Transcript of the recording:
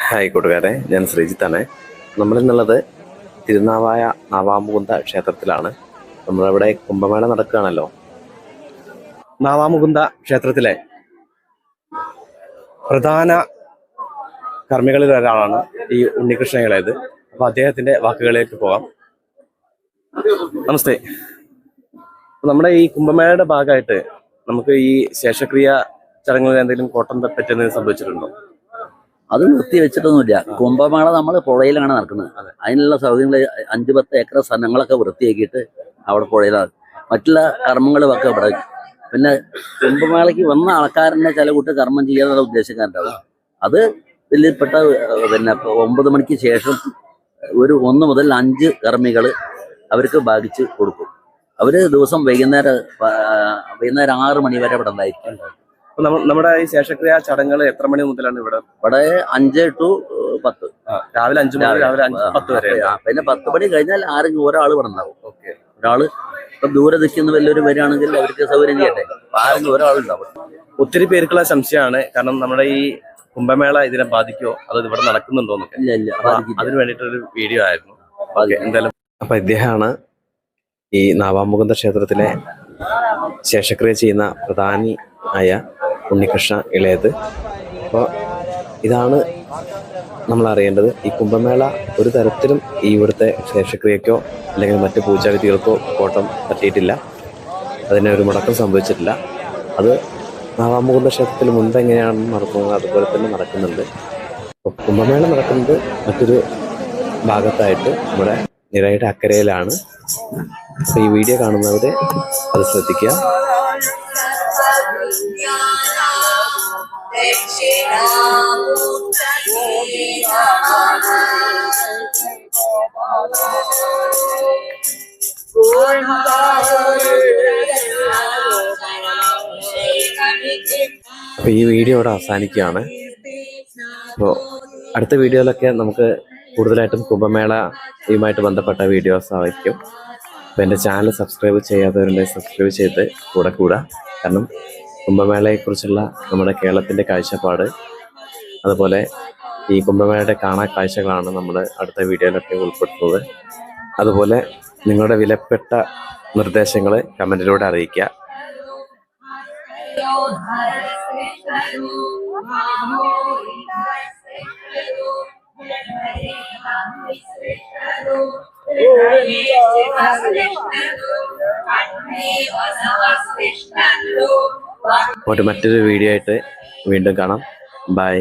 Hi കൂട്ടുകാരെ, ഞാൻ ശ്രീജിത്താണ്. നമ്മളിന്നുള്ളത് തിരുനാവായ നാവാമുകുന്ദ ക്ഷേത്രത്തിലാണ്. നമ്മളിവിടെ കുംഭമേള നടക്കുകയാണല്ലോ. നാവാമുകുന്ദ ക്ഷേത്രത്തിലെ പ്രധാന കർമ്മികളിൽ ഒരാളാണ് ഈ ഉണ്ണികൃഷ്ണ ഇളയത്. അപ്പൊ അദ്ദേഹത്തിന്റെ വാക്കുകളിലേക്ക് പോകാം. നമസ്തേ. നമ്മുടെ ഈ കുംഭമേളയുടെ ഭാഗമായിട്ട് നമുക്ക് ഈ ശേഷക്രിയ ചടങ്ങുകളിൽ എന്തെങ്കിലും കോട്ടം പറ്റുന്നത് സംഭവിച്ചിട്ടുണ്ടോ? അത് നിർത്തിവെച്ചിട്ടൊന്നുമില്ല. കുംഭമേള നമ്മൾ പുഴയിലാണ് നടക്കുന്നത്. അതിനുള്ള സൗകര്യങ്ങൾ 5-10 ഏക്കർ സ്ഥലങ്ങളൊക്കെ വൃത്തിയാക്കിയിട്ട് അവിടെ പുഴയിലാണ്. മറ്റുള്ള കർമ്മങ്ങളുമൊക്കെ ഇവിടെ. പിന്നെ കുംഭമേളയ്ക്ക് വന്ന ആൾക്കാരനെ ചില കൂട്ട് കർമ്മം ചെയ്യാനുള്ള ഉദ്ദേശക്കാരുണ്ടാവും. അത് ഇതിൽപ്പെട്ട പിന്നെ 9 മണിക്ക് ശേഷം ഒരു 1 മുതൽ 5 കർമ്മികൾ അവർക്ക് ഭാഗിച്ച് കൊടുക്കും. അവര് ദിവസം വൈകുന്നേരം 6 മണി വരെ ഇവിടെ ഉണ്ടായിരിക്കും. നമ്മുടെ ഈ ശേഷക്രിയ ചടങ്ങുകൾ എത്ര മണി മുതലാണ് ഇവിടെ? 5 to 10. രാവിലെ 5 മുതൽ രാവിലെ 10 വരെ. പിന്നെ 10 മണി കഴിഞ്ഞാൽ ആരെങ്കിലും ഒരാൾ ഇവിടെ ഉണ്ടാവും. ഒരാള് ഇപ്പൊ ദൂരെ നിൽക്കുന്ന വലിയൊരു വരികയാണെങ്കിൽ അവർക്ക് സൗകര്യം ചെയ്യട്ടെ. ആരെങ്കിലും ഒരാളുണ്ടാവും. ഒത്തിരി പേർക്കുള്ള സംശയമാണ്. കാരണം നമ്മുടെ ഈ കുംഭമേള ഇതിനെ ബാധിക്കോ, അത് ഇവിടെ നടക്കുന്നുണ്ടോ എന്നൊക്കെ. ഇല്ല, അതിന് വേണ്ടിയിട്ടൊരു വീഡിയോ ആയിരുന്നു. എന്തായാലും അപ്പൊ ഇദ്ദേഹമാണ് ഈ നാവാമുകുന്ദ ക്ഷേത്രത്തിലെ ശേഷക്രിയ ചെയ്യുന്ന പ്രധാനി ആയ ഉണ്ണികൃഷ്ണ ഇളയത്. അപ്പോൾ ഇതാണ് നമ്മൾ അറിയേണ്ടത്. ഈ കുംഭമേള ഒരു തരത്തിലും ഈ ഇവിടുത്തെ ശേഷക്രിയക്കോ അല്ലെങ്കിൽ മറ്റ് പൂജാവിധികൾക്കോ കോട്ടം പറ്റിയിട്ടില്ല. അതിന് ഒരു മുടക്കം സംഭവിച്ചിട്ടില്ല. അത് നാവാമുകുന്ദ ക്ഷേത്രത്തിൽ മുൻപ് എങ്ങനെയാണെന്ന് നടക്കുന്നത് അതുപോലെ തന്നെ നടക്കുന്നുണ്ട്. അപ്പോൾ കുംഭമേള നടക്കുന്നത് മറ്റൊരു ഭാഗത്തായിട്ട് നമ്മുടെ നിറയുടെ അക്കരയിലാണ്. അപ്പോൾ ഈ വീഡിയോ കാണുന്നവരെ അത് ശ്രദ്ധിക്കുക. അപ്പോൾ ഈ വീഡിയോ ഇവിടെ അവസാനിക്കുകയാണ്. അപ്പോൾ അടുത്ത വീഡിയോയിലൊക്കെ നമുക്ക് കൂടുതലായിട്ടും കുംഭമേളയുമായിട്ട് ബന്ധപ്പെട്ട വീഡിയോസ് ആയിരിക്കും. അപ്പോൾ എൻ്റെ ചാനൽ സബ്സ്ക്രൈബ് ചെയ്യാത്തവരുണ്ടെങ്കിൽ സബ്സ്ക്രൈബ് ചെയ്ത് കൂടെ. കാരണം കുംഭമേളയെക്കുറിച്ചുള്ള നമ്മുടെ കേരളത്തിൻ്റെ കാഴ്ചപ്പാട്, അതുപോലെ ഈ കുംഭമേളയുടെ കാഴ്ചകളാണ് നമ്മൾ അടുത്ത വീഡിയോയിലൊക്കെ ഉൾപ്പെടുത്തുന്നത്. അതുപോലെ നിങ്ങളുടെ വിലപ്പെട്ട നിർദ്ദേശങ്ങൾ കമൻറ്റിലൂടെ അറിയിക്കുക. മറ്റൊരു വീഡിയോ ആയിട്ട് വീണ്ടും കാണാം. ബൈ.